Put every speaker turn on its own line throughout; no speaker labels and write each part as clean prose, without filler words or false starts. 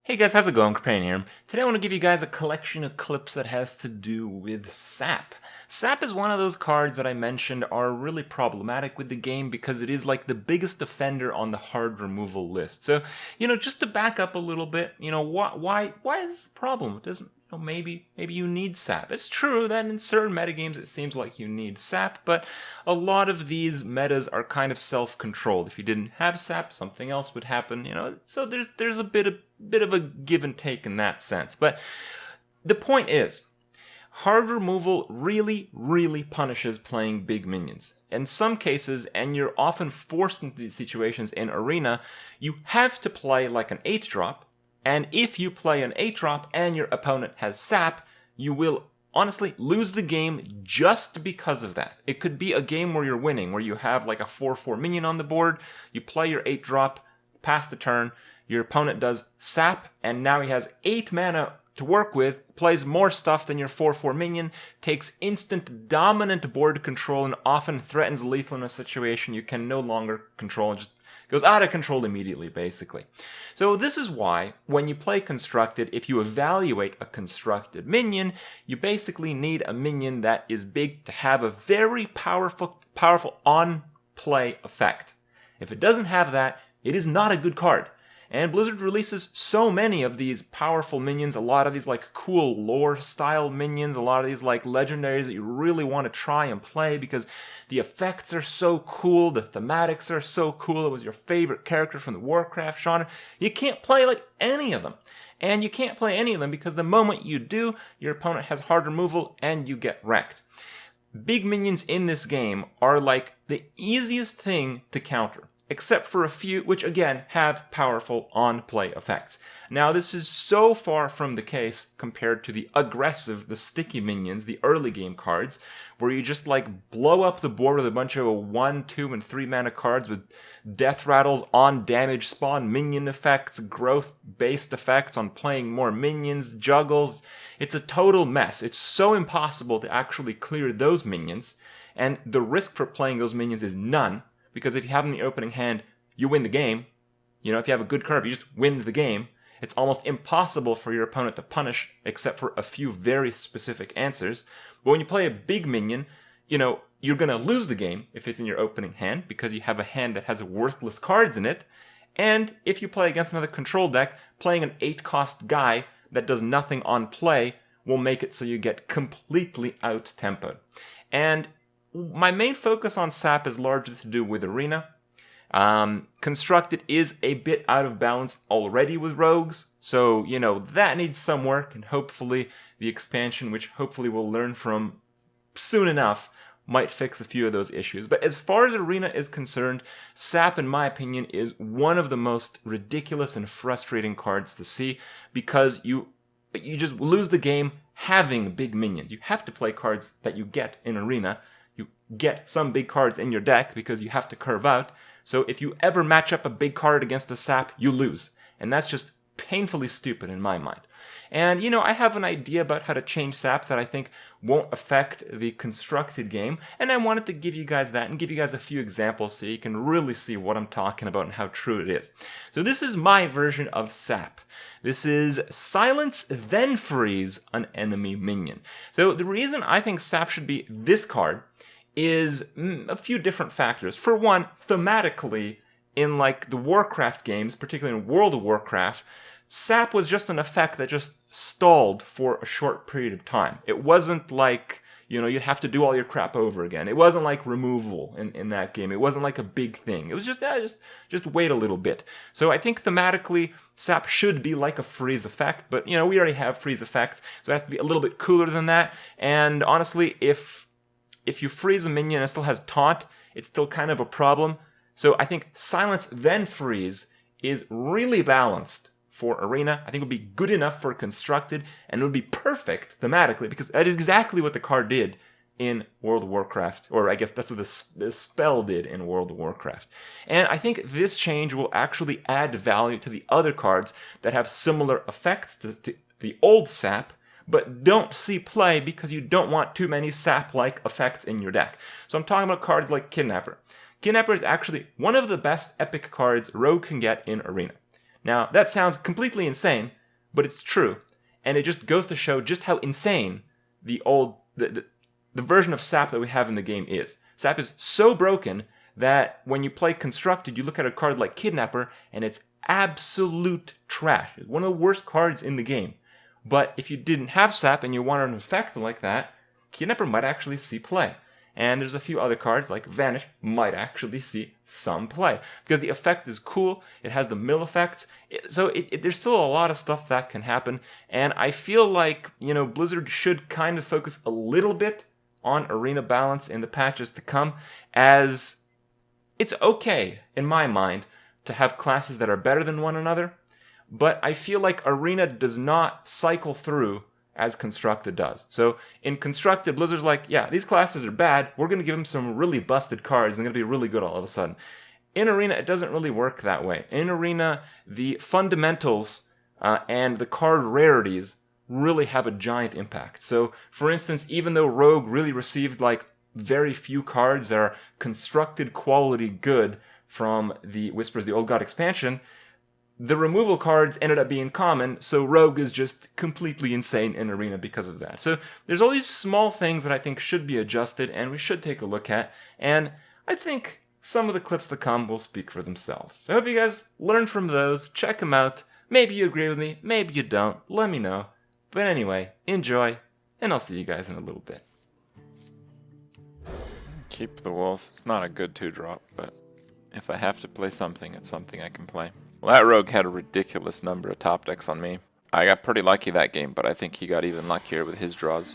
Hey guys, how's it going? Kripp here. Today I want to give you guys a collection of clips that has to do with sap. Sap is one of those cards that I mentioned are really problematic with the game because it is like the biggest offender on the hard removal list. So, just to back up a little bit, why is this a problem? It doesn't, maybe you need sap. It's true that in certain metagames it seems like you need sap, but a lot of these metas are kind of self-controlled. If you didn't have sap, something else would happen, so there's a bit of a give and take in that sense. But the point is, hard removal really punishes playing big minions. In some cases, and you're often forced into these situations in Arena, you have to play like an 8-drop, and if you play an 8-drop and your opponent has sap, you will honestly lose the game just because of that. It could be a game where you're winning, where you have like a 4/4 minion on the board, you play your 8-drop, pass the turn, your opponent does sap, and now he has 8 mana to work with, plays more stuff than your 4/4 minion, takes instant dominant board control, and often threatens lethal in a situation you can no longer control, and just goes out of control immediately, basically. So this is why, when you play Constructed, if you evaluate a Constructed minion, you basically need a minion that is big to have a very powerful on-play effect. If it doesn't have that, it is not a good card. And Blizzard releases so many of these powerful minions, a lot of these like cool lore style minions, a lot of these like legendaries that you really want to try and play because the effects are so cool, the thematics are so cool, it was your favorite character from the Warcraft genre. You can't play like any of them. And you can't play any of them because the moment you do, your opponent has hard removal and you get wrecked. Big minions in this game are like the easiest thing to counter, except for a few which again have powerful on-play effects. Now this is so far from the case compared to the aggressive, the sticky minions, the early game cards, where you just like blow up the board with a bunch of 1, 2, and 3 mana cards with death rattles, on damage spawn minion effects, growth-based effects on playing more minions, juggles. It's a total mess. It's so impossible to actually clear those minions, and the risk for playing those minions is none. Because if you have them in the opening hand, you win the game. If you have a good card, you just win the game. It's almost impossible for your opponent to punish, except for a few very specific answers. But when you play a big minion, you're going to lose the game if it's in your opening hand, because you have a hand that has worthless cards in it. And if you play against another control deck, playing an 8-cost guy that does nothing on play will make it so you get completely out-tempoed. And my main focus on sap is largely to do with Arena. Constructed is a bit out of balance already with rogues, so, that needs some work, and hopefully the expansion, which hopefully we'll learn from soon enough, might fix a few of those issues. But as far as Arena is concerned, sap, in my opinion, is one of the most ridiculous and frustrating cards to see, because you just lose the game having big minions. You have to play cards that you get in Arena. You get some big cards in your deck because you have to curve out. So if you ever match up a big card against the sap, you lose. And that's just painfully stupid in my mind. And, I have an idea about how to change sap that I think won't affect the Constructed game. And I wanted to give you guys that and give you guys a few examples so you can really see what I'm talking about and how true it is. So this is my version of sap. This is silence, then freeze an enemy minion. So the reason I think sap should be this card is a few different factors. For one, thematically, in like the Warcraft games, particularly in World of Warcraft, sap was just an effect that just stalled for a short period of time. It wasn't like, you'd have to do all your crap over again. It wasn't like removal in that game. It wasn't like a big thing. It was just wait a little bit. So I think thematically, sap should be like a freeze effect, but we already have freeze effects, so it has to be a little bit cooler than that. And honestly, if you freeze a minion and it still has taunt, it's still kind of a problem. So I think silence then freeze is really balanced for Arena. I think it would be good enough for Constructed, and it would be perfect thematically, because that is exactly what the card did in World of Warcraft, or I guess that's what the spell did in World of Warcraft. And I think this change will actually add value to the other cards that have similar effects to the old sap, but don't see play because you don't want too many sap-like effects in your deck. So I'm talking about cards like Kidnapper. Kidnapper is actually one of the best epic cards Rogue can get in Arena. Now, that sounds completely insane, but it's true. And it just goes to show just how insane the version of SAP that we have in the game is. SAP is so broken that when you play Constructed, you look at a card like Kidnapper, and it's absolute trash. It's one of the worst cards in the game. But if you didn't have SAP and you wanted an effect like that, Kidnapper might actually see play. And there's a few other cards like Vanish might actually see some play. Because the effect is cool, it has the mill effects, so there's still a lot of stuff that can happen. And I feel like, Blizzard should kind of focus a little bit on arena balance in the patches to come, as it's okay, in my mind, to have classes that are better than one another, but I feel like Arena does not cycle through as Constructed does. So in Constructed, Blizzard's like, yeah, these classes are bad, we're going to give them some really busted cards, and they're going to be really good all of a sudden. In Arena, it doesn't really work that way. In Arena, the fundamentals and the card rarities really have a giant impact. So, for instance, even though Rogue really received very few cards that are Constructed quality good from the Whispers the Old God expansion, the removal cards ended up being common, so Rogue is just completely insane in Arena because of that. So there's all these small things that I think should be adjusted and we should take a look at, and I think some of the clips to come will speak for themselves. So I hope you guys learn from those, check them out, maybe you agree with me, maybe you don't, let me know. But anyway, enjoy, and I'll see you guys in a little bit.
Keep the Wolf. It's not a good 2-drop, but if I have to play something, it's something I can play. Well, that Rogue had a ridiculous number of top decks on me. I got pretty lucky that game, but I think he got even luckier with his draws.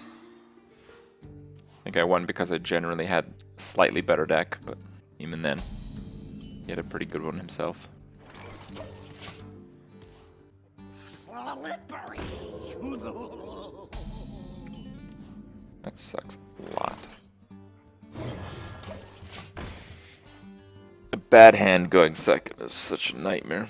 I think I won because I generally had a slightly better deck, but even then, he had a pretty good one himself. That sucks a lot. A bad hand going second is such a nightmare.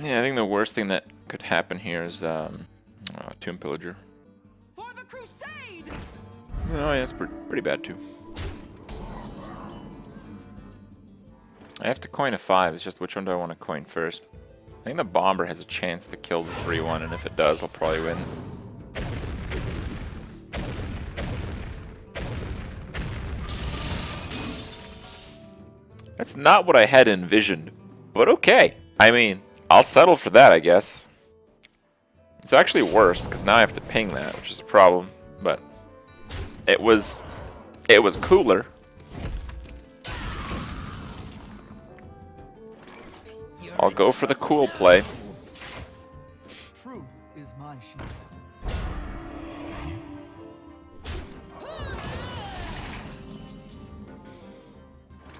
Yeah, I think the worst thing that could happen here is Tomb Pillager.
For the crusade!
Oh yeah, it's pretty bad too. I have to coin a 5, it's just which one do I want to coin first. I think the Bomber has a chance to kill the 3-1, and if it does, I'll probably win. That's not what I had envisioned, but okay. I mean, I'll settle for that, I guess. It's actually worse, because now I have to ping that, which is a problem, but it was cooler. I'll go for the cool play.
Truth is my shield.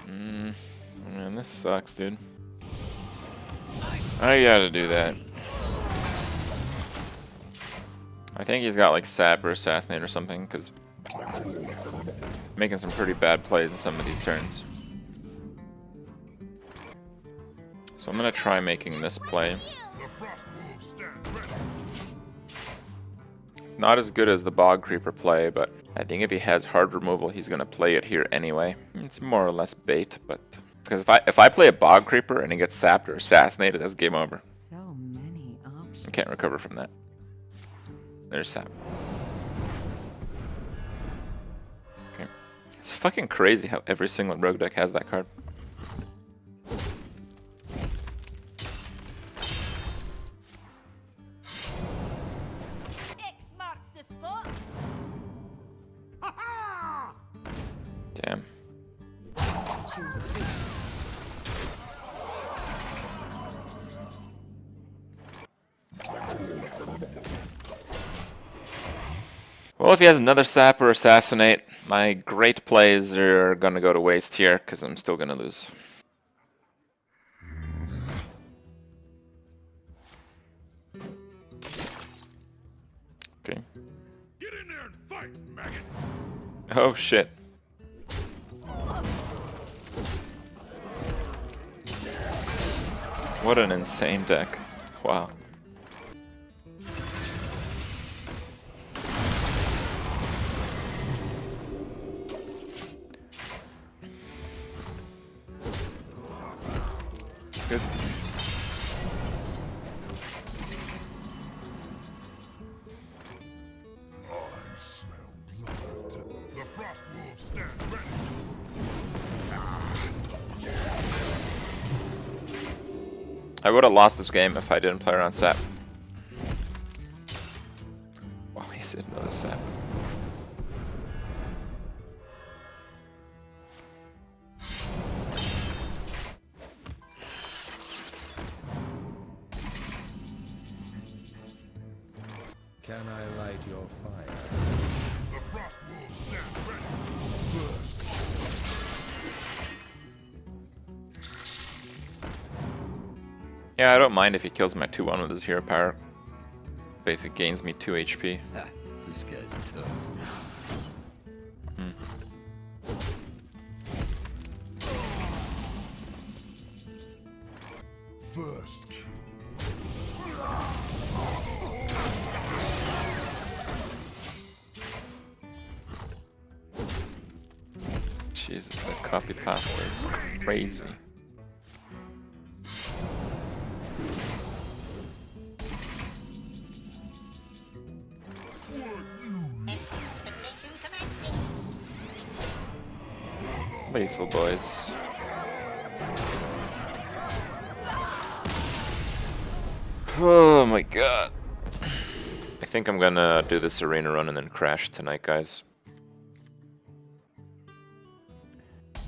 Man, this sucks, dude. I gotta do that. I think he's got like Sap or Assassinate or something, because making some pretty bad plays in some of these turns. So I'm gonna try making this play. It's not as good as the Bog Creeper play, but I think if he has hard removal, he's gonna play it here anyway. It's more or less bait, but because if I play a Bog Creeper and he gets sapped or assassinated, that's game over.
So many options.
I can't recover from that. There's Sap. Okay. It's fucking crazy how every single rogue deck has that card.
X marks the spot.
Damn. Well, if he has another Sap or Assassinate, my great plays are gonna go to waste here, because I'm still gonna lose. Okay.
Get in there and fight, maggot!
Oh shit. What an insane deck. Wow. Good.
I smell blood. The frost wolves stand ready.
I would have lost this game if I didn't play around sap. Oh, he's in another sap.
Can I light your fire?
The frost wolves stand ready. First.
Yeah, I don't mind if he kills my 2-1 with his hero power. Basic gains me 2 HP.
Ha, this guy's toast.
First kill.
Jesus, that copy pasta is crazy. Lethal boys. Oh my god. I think I'm gonna do this arena run and then crash tonight, guys.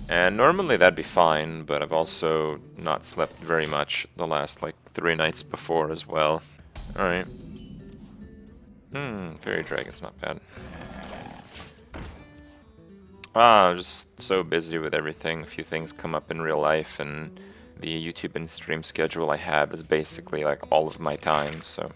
And normally that'd be fine, but I've also not slept very much the last like 3 nights before as well. Alright. Fairy Dragon's not bad. I'm just so busy with everything. A few things come up in real life, and the YouTube and stream schedule I have is basically like all of my time, so.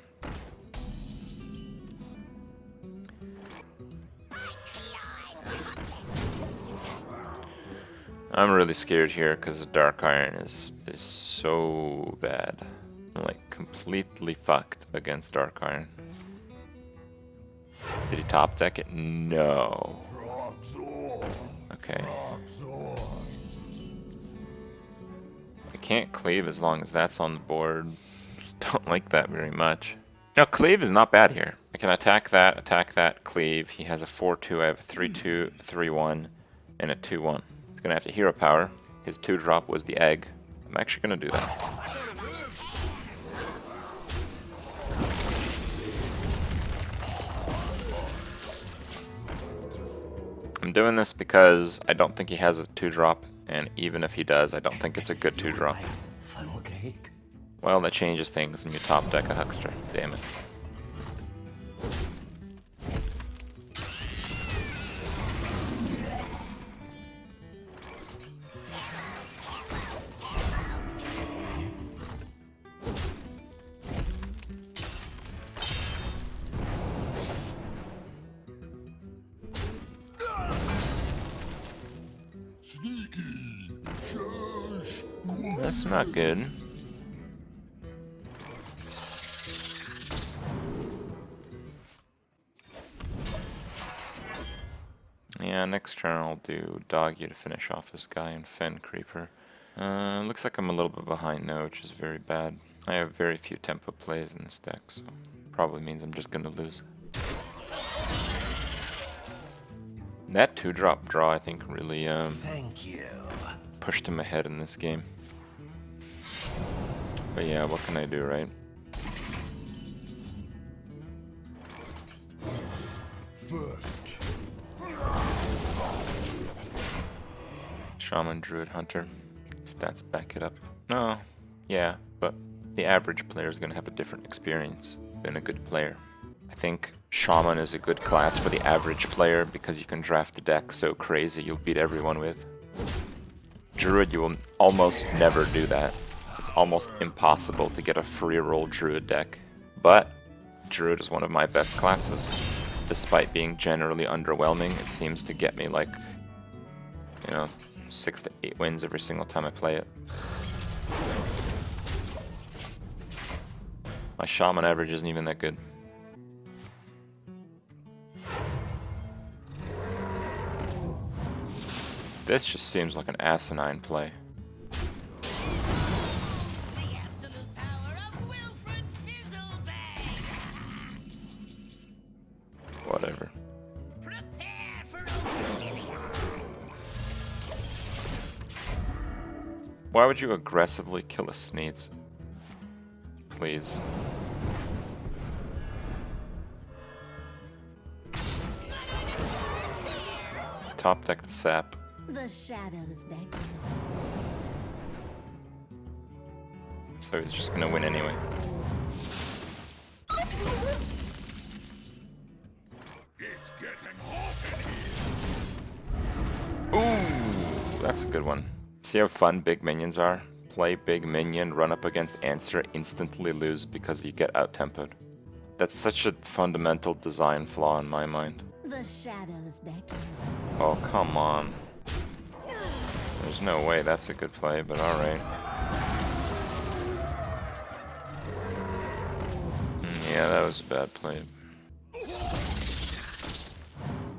I'm really scared here because the Dark Iron is so bad. I'm like completely fucked against Dark Iron. Did he top deck it? No. Okay. I can't cleave as long as that's on the board. Don't like that very much. Now cleave is not bad here. I can attack that, cleave. He has a 4-2, I have a 3-2, 3-1, and a 2-1. He's gonna have to hero power. His 2-drop was the egg. I'm actually gonna do that. I'm doing this because I don't think he has a 2-drop, and even if he does, I don't think it's a good 2-drop.
Funnel cake.
Well, that changes things when you top deck a huckster. Damn it. That's not good. Yeah, next turn I'll do Doggy to finish off this guy and Fen Creeper. Looks like I'm a little bit behind now, which is very bad. I have very few tempo plays in this deck, so probably means I'm just gonna lose. That 2-drop draw, I think, really
Thank you.
pushed him ahead in this game. But yeah, what can I do, right?
First
Shaman, Druid, Hunter. Stats back it up. No, yeah, but the average player is going to have a different experience than a good player. I think Shaman is a good class for the average player because you can draft the deck so crazy you'll beat everyone with. Druid, you will almost never do that. It's almost impossible to get a free roll Druid deck. But Druid is one of my best classes. Despite being generally underwhelming, it seems to get me like, you know, 6 to 8 wins every single time I play it. My Shaman average isn't even that good. This just seems like an asinine play. whatever.
Prepare for
Why would you aggressively kill a Sneeds? Please. Top deck the sap.
The shadows beckon.
So he's just gonna win anyway.
It's getting hot in here.
Ooh, that's a good one. See how fun big minions are? Play big minion, run up against answer, instantly lose because you get out-tempoed. That's such a fundamental design flaw in my mind.
The shadows beckon.
Oh, come on. There's no way that's a good play, but alright. Yeah, that was a bad play.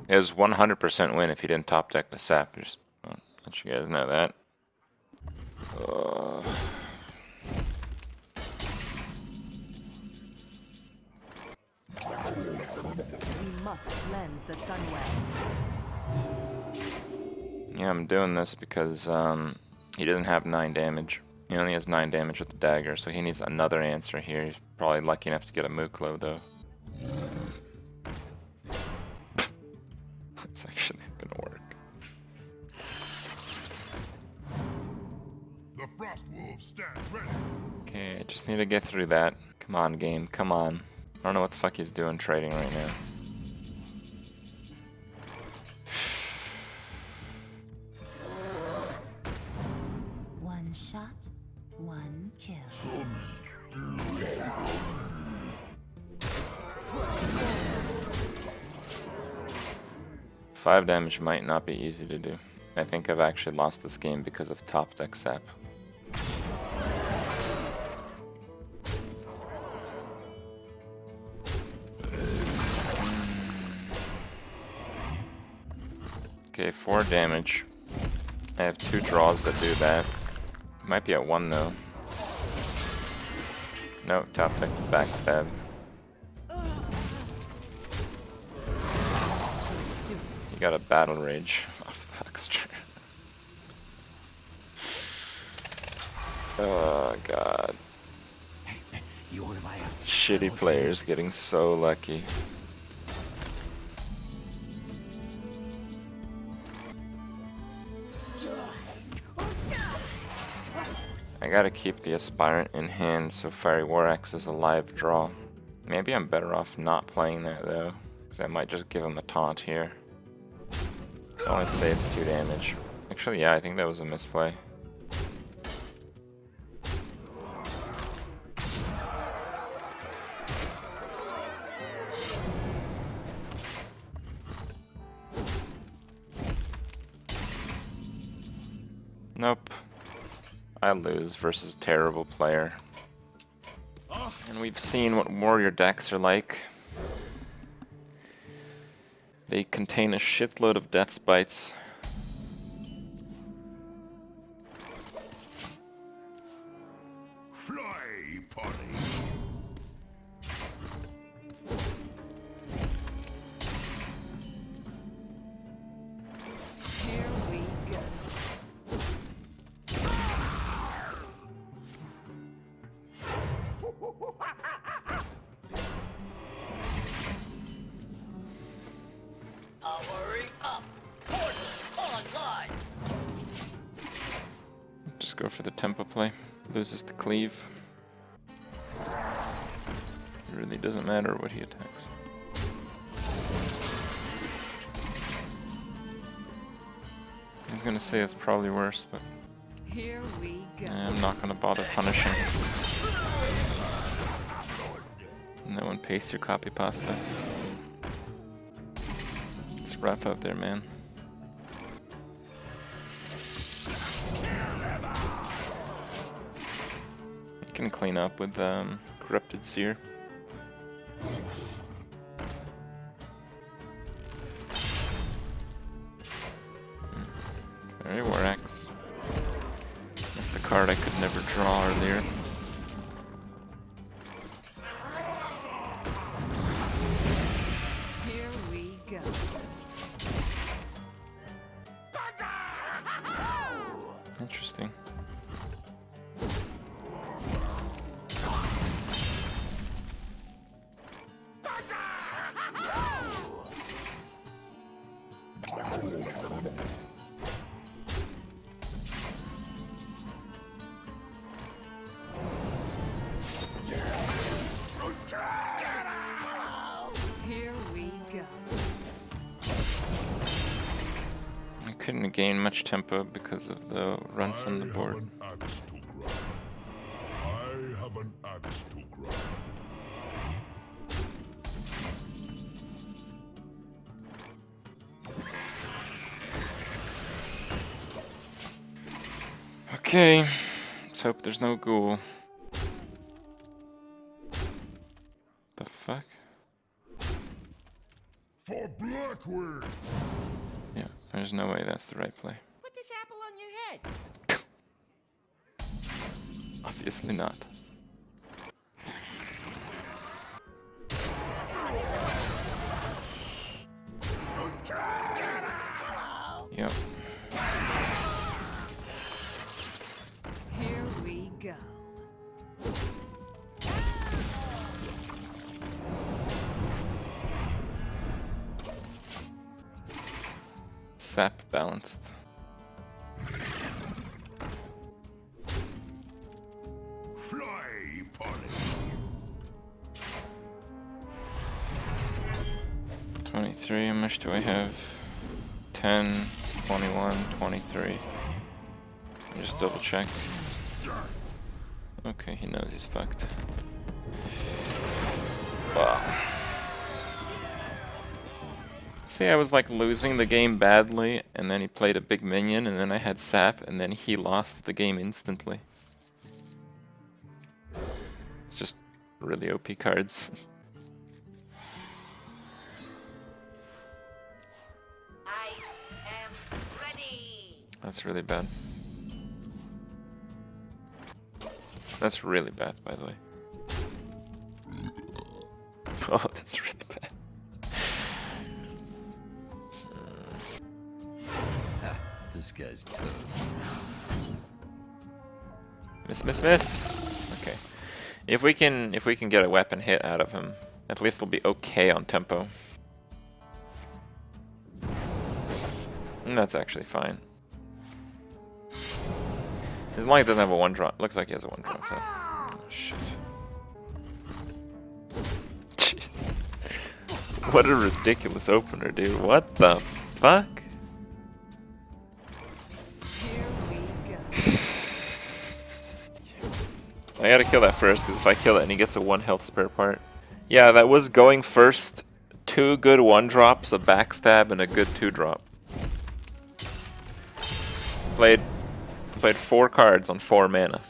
It was 100% win if he didn't top deck the sap. Just let you guys know that.
We must cleanse the sunwell.
Yeah, I'm doing this because he doesn't have 9 damage. He only has 9 damage with the dagger, so he needs another answer here. He's probably lucky enough to get a Muklo, though. It's actually gonna work.
The frost wolves stand ready.
Okay, I just need to get through that. Come on, game, come on. I don't know what the fuck he's doing trading right now.
One shot, one kill.
5 damage might not be easy to do. I think I've actually lost this game because of top deck sap. Okay, 4 damage. I have 2 draws that do that. Might be at 1 though. No, top deck backstab. You got a battle rage off the Baxter. Oh god.
You want to buy a
Shitty players getting so lucky. I gotta keep the Aspirant in hand so Fiery War Axe is a live draw. Maybe I'm better off not playing that though, because I might just give him a taunt here. It only saves 2 damage. Actually, yeah, I think that was a misplay. Nope. I lose versus terrible player. And we've seen what warrior decks are like. They contain a shitload of death spites.
Fly, potty.
Here we go. Powering up. Portal online.
Just go for the tempo play. Loses the cleave. It really doesn't matter what he attacks. I was gonna say it's probably worse, but
Here we go.
I'm not gonna bother punishing. No one paste your copy pasta. It's rough out there, man. You can clean up with Corrupted Seer. Very War Axe. That's the card I could never draw earlier.
Here we
couldn't gain much tempo because of the runs on the board.
I have an axe to grind. I have an axe to grind.
Okay, let's hope there's no ghoul. The fuck?
For Blackwood!
Yeah, there's no way that's the right play.
Put this apple on your head.
Obviously not. Yep.
Here we go.
Sap balanced.
Fly, Polly!
23, how much do I have? 10, 21, 23. Just double check. Okay, he knows he's fucked. Wow. See, I was like losing the game badly, and then he played a big minion, and then I had sap, and then he lost the game instantly. It's just really OP cards.
I am ready.
That's really bad. That's really bad, by the way. Oh, that's really bad.
This guy's toast.
Miss, miss, miss. Okay. If we can get a weapon hit out of him, at least we'll be okay on tempo. And that's actually fine. As long as he doesn't have a one drop. Looks like he has a one drop. Huh? Oh shit. Jeez. What a ridiculous opener, dude. What the fuck?
Here we go.
I gotta kill that first, because if I kill it and he gets a 1 health spare part. Yeah, that was going first. 2 good 1-drops, a backstab, and a good 2-drop. Played 4 cards on 4 mana.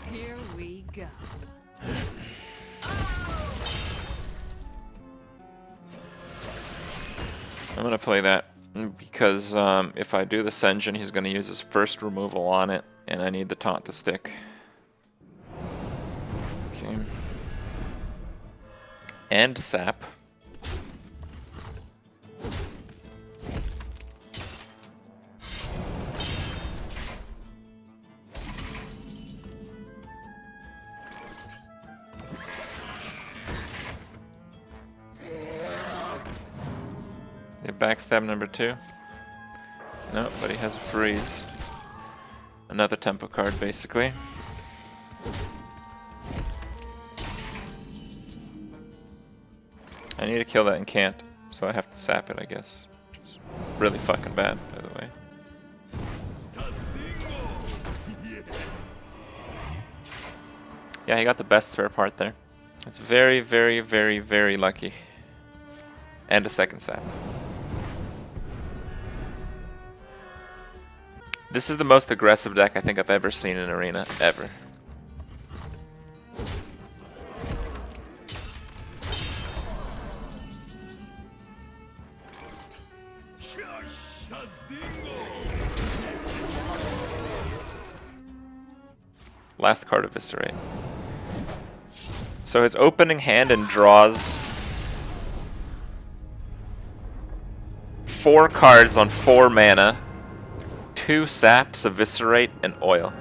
Here we go.
I'm gonna play that because if I do the Senjin, he's gonna use his first removal on it, and I need the taunt to stick. Okay. And sap. Backstab number 2. No, but he has a freeze. Another tempo card, basically. I need to kill that and can't, so I have to sap it, I guess. Which is really fucking bad, by the way. Yeah, he got the best spare part there. It's very, very, very, very lucky. And a second sap. This is the most aggressive deck I think I've ever seen in Arena, ever. Last card Eviscerate. So his opening hand and draws 4 cards on 4 mana. 2 saps, Eviscerate, and Oil.